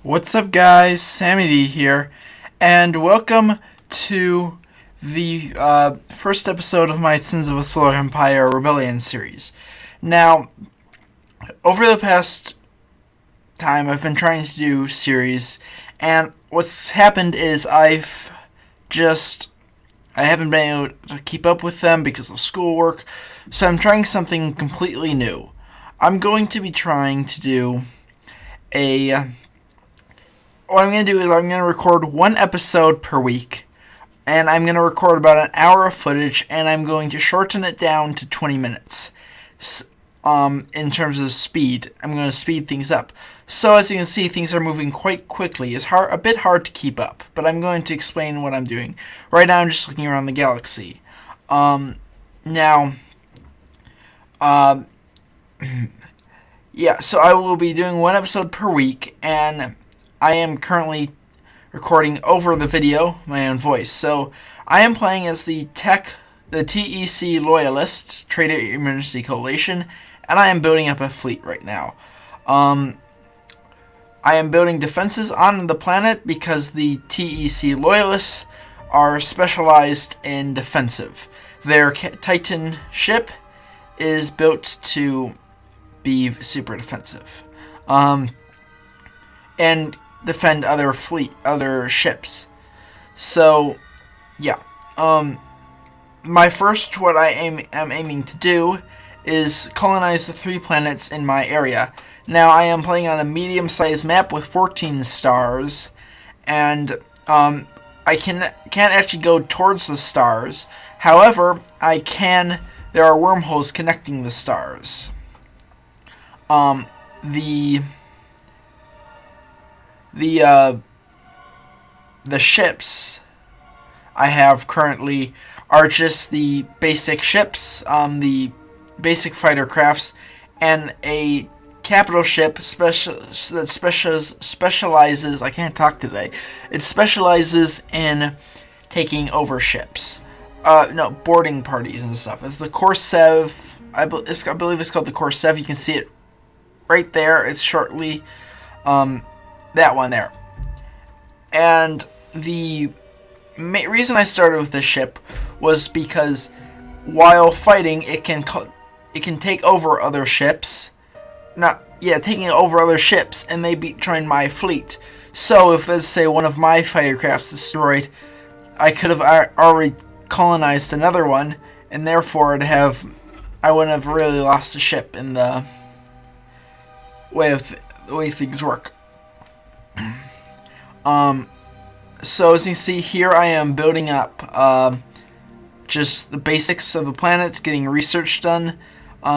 What's up, guys? Sammy D here, and welcome to the first episode of my Sins of a Solar Empire Rebellion series. Now, over the past time, I've been trying to do series, and what's happened is I haven't been able to keep up with them because of schoolwork, so I'm trying something completely new. I'm going to be trying to do what I'm going to do is I'm going to record one episode per week, and I'm going to record about an hour of footage, and I'm going to shorten it down to 20 minutes. In terms of speed, I'm going to speed things up. So as you can see, things are moving quite quickly. It's a bit hard to keep up, but I'm going to explain what I'm doing. Right now, I'm just looking around the galaxy. Yeah, so I will be doing one episode per week, and I am currently recording over the video my own voice. So I am playing as the TEC Loyalists, Trade Emergency Coalition, and I am building up a fleet right now. I am building defenses on the planet because the TEC Loyalists are specialized in defensive. Their Titan ship is built to be super defensive. And defend other ships. So, yeah. My first, what I am aiming to do is colonize the 3 planets in my area. Now, I am playing on a medium-sized map with 14 stars, and I can't actually go towards the stars. However, there are wormholes connecting the stars. The ships I have currently are just the basic ships, the basic fighter crafts, and a capital ship that specializes. I can't talk today. It specializes in taking over ships. Boarding parties and stuff. It's the Corsair. I believe it's called the Corsair. You can see it right there. It's shortly that one there. And the reason I started with this ship was because while fighting, it can take over other ships. Taking over other ships, and they join my fleet. So if, let's say, one of my fighter crafts destroyed, I could have already colonized another one, and therefore I wouldn't have really lost a ship in the way things work. So as you can see here, I am building up just the basics of the planet, getting research done,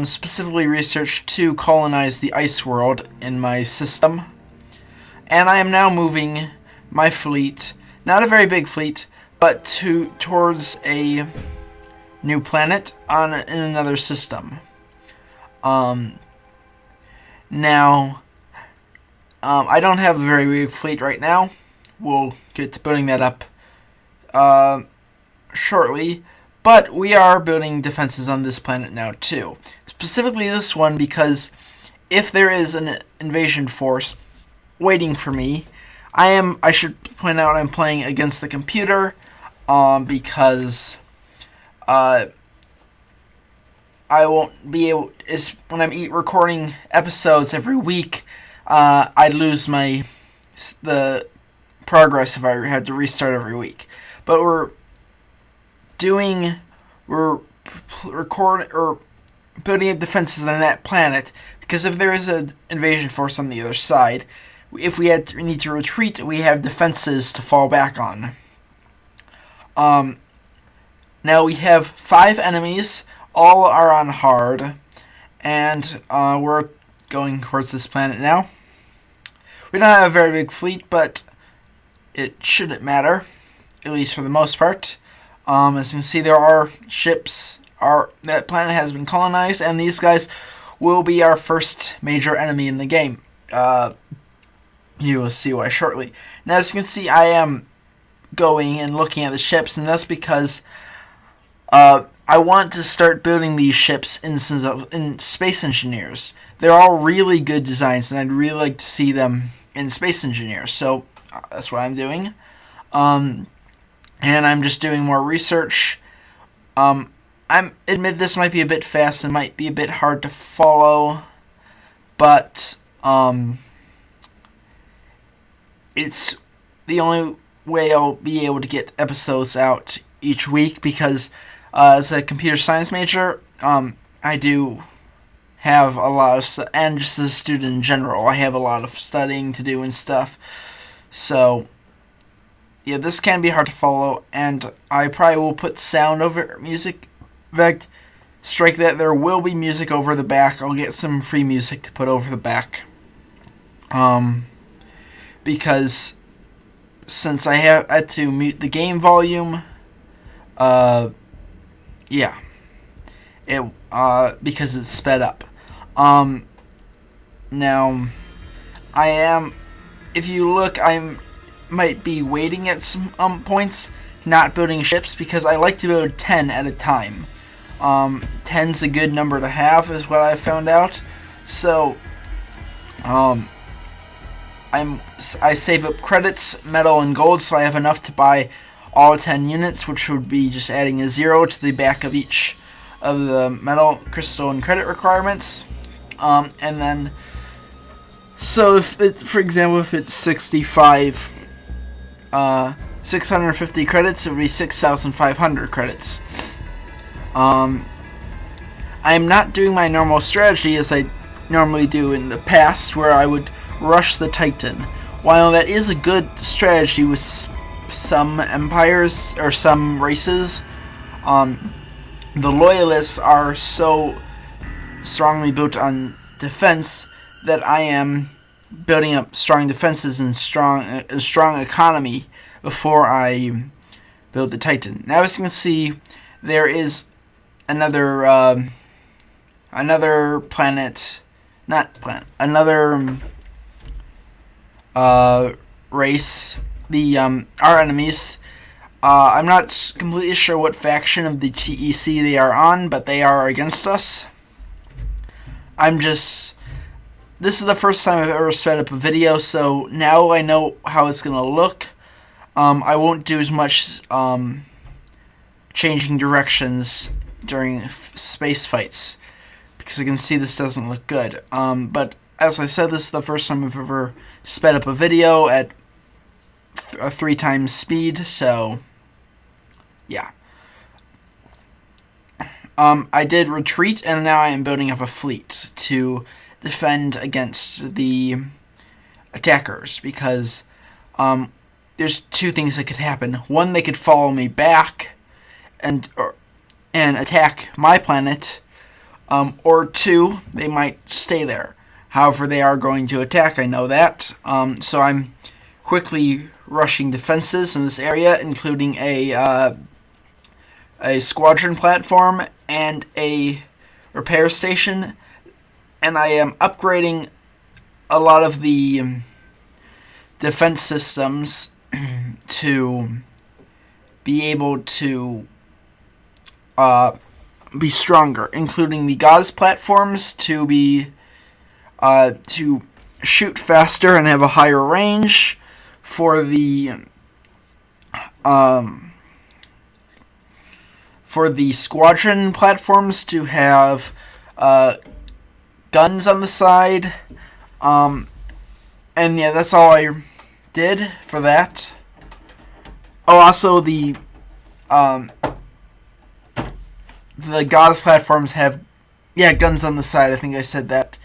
specifically research to colonize the ice world in my system. And I am now moving my fleet, not a very big fleet, but towards a new planet in another system. Now, I don't have a very big fleet right now. We'll get to building that up shortly. But we are building defenses on this planet now too. Specifically this one because if there is an invasion force waiting for me, I should point out I'm playing against the computer because I won't be able. When I'm recording episodes every week, I'd lose the progress if I had to restart every week. But we're building up defenses on that planet because if there is an invasion force on the other side, if we need to retreat, we have defenses to fall back on. Now we have 5 enemies. All are on hard, and we're going towards this planet now. We don't have a very big fleet, but it shouldn't matter, at least for the most part. As you can see, there are ships. That planet has been colonized, and these guys will be our first major enemy in the game. You will see why shortly. Now, as you can see, I am going and looking at the ships, and that's because I want to start building these ships in Space Engineers. They're all really good designs, and I'd really like to see them in Space Engineer. So that's what I'm doing. And I'm just doing more research. I admit this might be a bit fast and might be a bit hard to follow, but it's the only way I'll be able to get episodes out each week because as a computer science major, I do have a lot of and just as a student in general, I have a lot of studying to do and stuff. So yeah, this can be hard to follow, and I probably will put sound over music. In fact, strike that, there will be music over the back. I'll get some free music to put over the back. Because since I had to mute the game volume, yeah, because it's sped up. Now, if you look, might be waiting at some points, not building ships, because I like to build 10 at a time. 10's a good number to have, is what I found out. So, I save up credits, metal, and gold, so I have enough to buy all 10 units, which would be just adding a 0 to the back of each of the metal, crystal, and credit requirements. And then, so for example, if it's 65, 650 credits, it would be 6,500 credits. I'm not doing my normal strategy as I normally do in the past, where I would rush the Titan. While that is a good strategy with some empires or some races, the loyalists are so strongly built on defense that I am building up strong defenses and a strong economy before I build the Titan. Now, as you can see, there is another race. Our enemies. I'm not completely sure what faction of the TEC they are on, but they are against us. This is the first time I've ever sped up a video, so now I know how it's gonna look. I won't do as much changing directions during space fights, because I can see this doesn't look good. But as I said, this is the first time I've ever sped up a video at 3 times speed, so yeah. I did retreat, and now I am building up a fleet to defend against the attackers, because there's 2 things that could happen. One, they could follow me back and attack my planet, or 2, they might stay there. However, they are going to attack, I know that. So I'm quickly rushing defenses in this area, including a squadron platform and a repair station, and I am upgrading a lot of the defense systems to be able to be stronger, including the gauze platforms to shoot faster and have a higher range, for the squadron platforms to have guns on the side, and yeah, that's all I did for that. Oh, also the gauze platforms have guns on the side. I think I said that.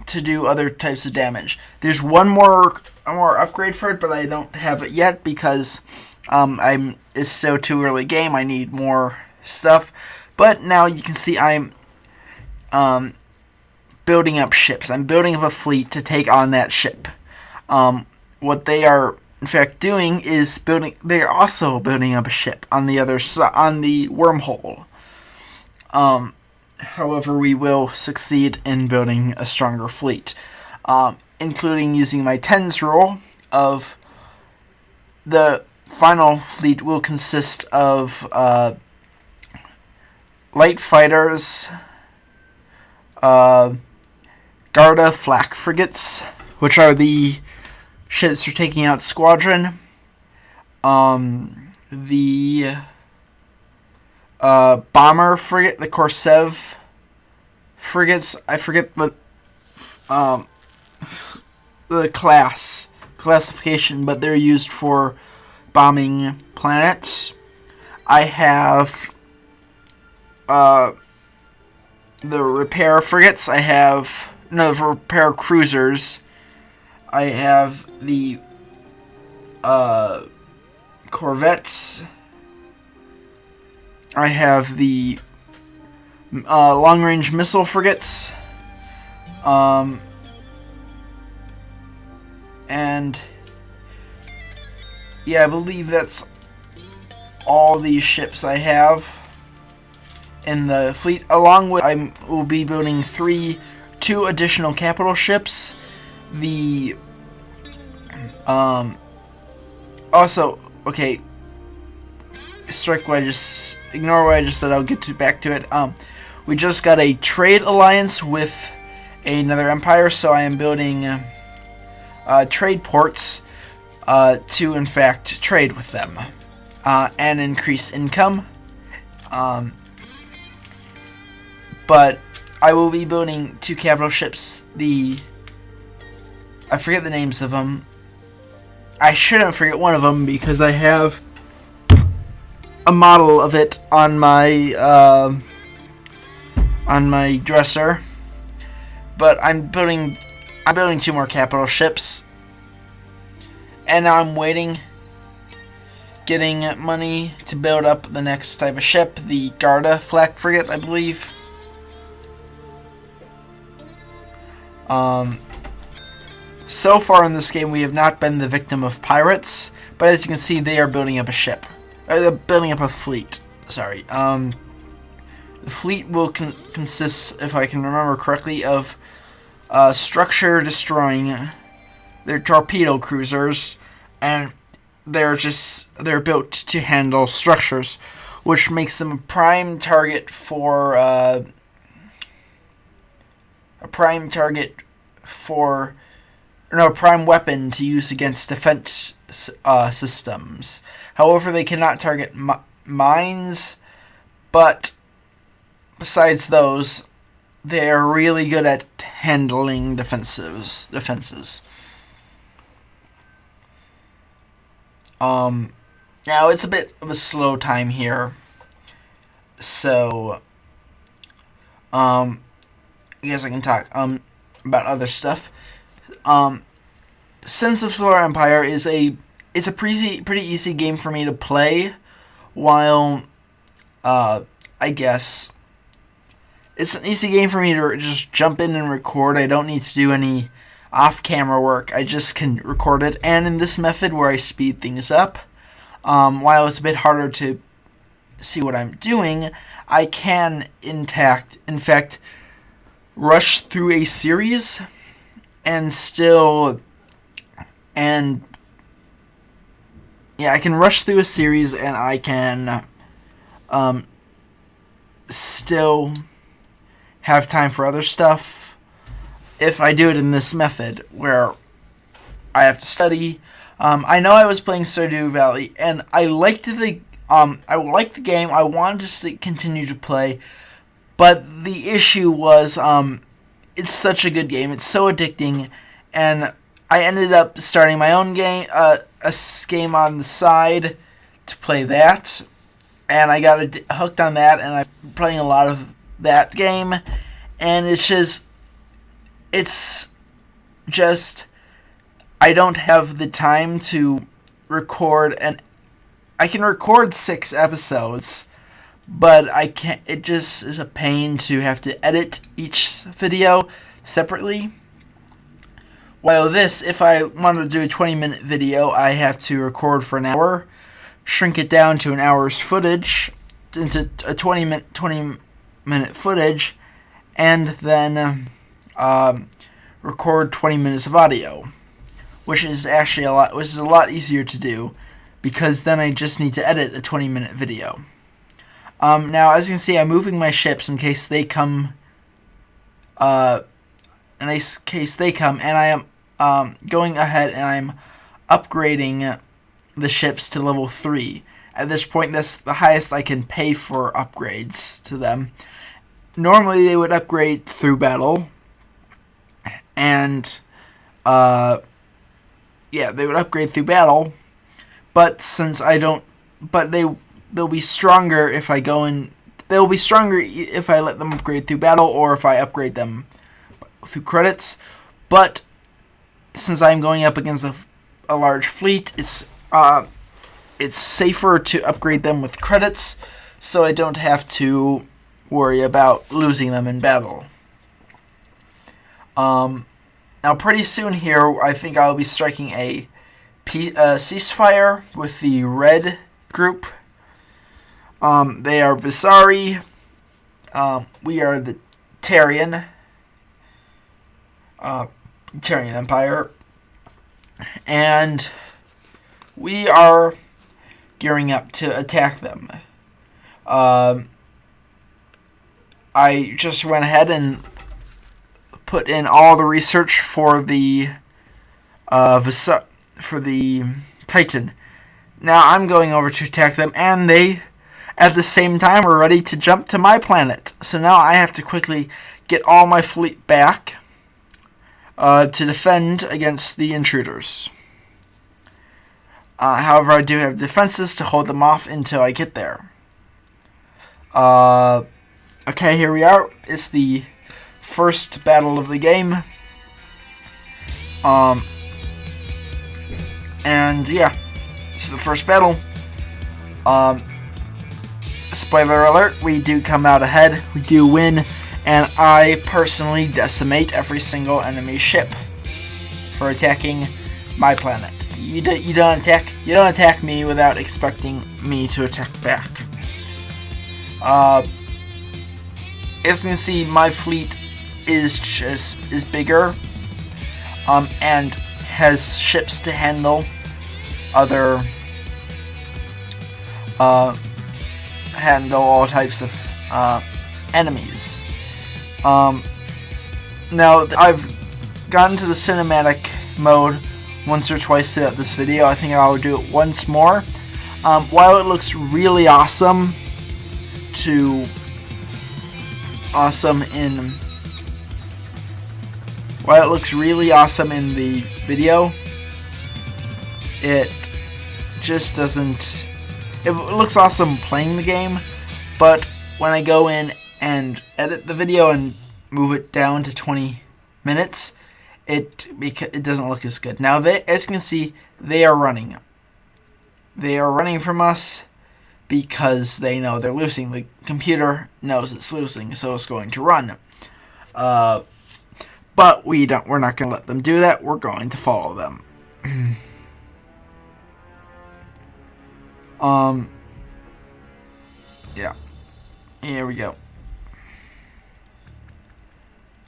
To do other types of damage. There's one more upgrade for it, but I don't have it yet because it's so too early game. I need more stuff. But now you can see I'm building up ships. I'm building up a fleet to take on that ship. What they are in fact doing is they are also building up a ship on the other side, on the wormhole. However, we will succeed in building a stronger fleet, including using my tens rule of the final fleet will consist of light fighters, Garda flak frigates, which are the ships for taking out Squadron. The bomber frigate, the Korsev frigates. I forget the classification, but they're used for bombing planets. I have the repair frigates. The repair cruisers. I have the corvettes. I have the long-range missile frigates. And yeah, I believe that's all these ships I have in the fleet. Along with, I will be building 2 additional capital ships. The also, okay, ignore what I just said. I'll get back to it. We just got a trade alliance with another empire, so I am building trade ports to, in fact, trade with them and increase income. But I will be building 2 capital ships. I forget the names of them. I shouldn't forget one of them because I have a model of it on my dresser. But I'm building 2 more capital ships, and now I'm getting money to build up the next type of ship, the Garda flak frigate, I believe. So far in this game, we have not been the victim of pirates, but as you can see, they are building up a ship. They're building up a fleet. Sorry. The fleet will consist, if I can remember correctly, of structure destroying their torpedo cruisers, and they're built to handle structures, which makes them a prime target for prime weapon to use against defense systems. However, they cannot target mines, but besides those, they are really good at handling defenses. Now it's a bit of a slow time here, so I guess I can talk about other stuff. Sense of Solar Empire is a pretty easy game for me to play, while I guess it's an easy game for me to just jump in and record. I don't need to do any off-camera work. I just can record it, and in this method where I speed things up, while it's a bit harder to see what I'm doing, I can in fact rush through a series I can rush through a series and I can still have time for other stuff if I do it in this method where I have to study. I know I was playing Stardew Valley and I liked the game. I wanted to continue to play, but the issue was it's such a good game. It's so addicting, and I ended up starting my own game, a game on the side to play that, and I got hooked on that, and I'm playing a lot of that game, and it's just I don't have the time to record, and I can record 6 episodes, but I can't. It just is a pain to have to edit each video separately. While this, if I want to do a 20-minute video, I have to record for an hour, shrink it down to an hour's footage, into a 20-minute footage, and then record 20 minutes of audio, which is actually a lot easier to do, because then I just need to edit a 20-minute video. Now, as you can see, I'm moving my ships in case they come. And going ahead and I'm upgrading the ships to level 3. At this point, that's the highest I can pay for upgrades to them. Normally, they would upgrade through battle, and yeah, they would upgrade through battle. But since I don't, but they'll be stronger if I go in. They'll be stronger if I let them upgrade through battle, or if I upgrade them through credits. But since I'm going up against a large fleet, it's safer to upgrade them with credits, so I don't have to worry about losing them in battle. Now, pretty soon here, I think I'll be striking a ceasefire with the red group. They are Visari. We are the Tarian Empire. And we are gearing up to attack them. I just went ahead and put in all the research for the Titan. Now I'm going over to attack them, and they, at the same time, are ready to jump to my planet. So now I have to quickly get all my fleet back to defend against the intruders. However, I do have defenses to hold them off until I get there. Okay, here we are. It's the first battle of the game. And yeah, this is the first battle. Spoiler alert, we do come out ahead. We do win, and I personally decimate every single enemy ship for attacking my planet. You don't attack me without expecting me to attack back. As you can see, my fleet is bigger, and has ships to handle other handle all types of enemies. Now I've gotten to the cinematic mode once or twice throughout this video. I think I'll do it once more. While it looks really awesome in the video, it just doesn't. It looks awesome playing the game, but when I go in and edit the video and move it down to 20 minutes, it doesn't look as good. Now, as you can see, they are running. They are running from us because they know they're losing. The computer knows it's losing, so it's going to run. But we're not going to let them do that. We're going to follow them. Yeah. Here we go.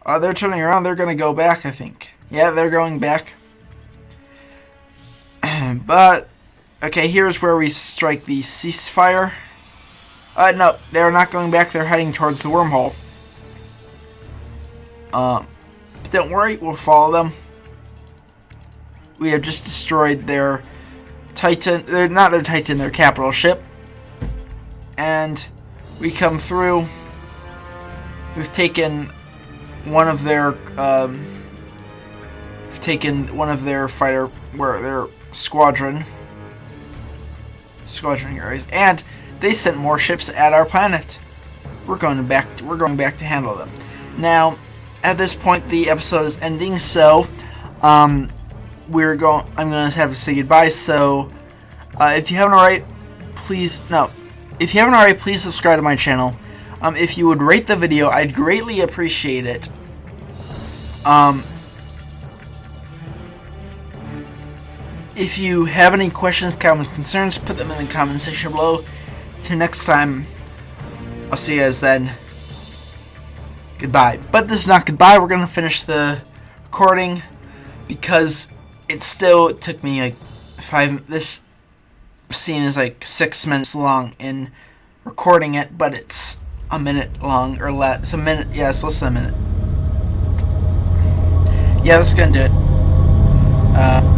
They're turning around. They're going to go back, I think. Yeah, they're going back. But, okay, here's where we strike the ceasefire. No, they're not going back. They're heading towards the wormhole. Don't worry, we'll follow them. We have just destroyed their Titan. They're not their Titan, their capital ship. And we come through. We've taken one of their their squadron areas, and they sent more ships at our planet. We're going back to handle them. Now, at this point, the episode is ending, so I'm going to have to say goodbye. So, if you haven't already, please subscribe to my channel. If you would rate the video, I'd greatly appreciate it. If you have any questions, comments, concerns, put them in the comment section below. Till next time, I'll see you guys then. Goodbye. But this is not goodbye. We're going to finish the recording because it took me like 5. This scene is like 6 minutes long in recording it, but it's a minute long or less. It's a minute. Yeah, it's less than a minute. Yeah, that's going to do it. Uh,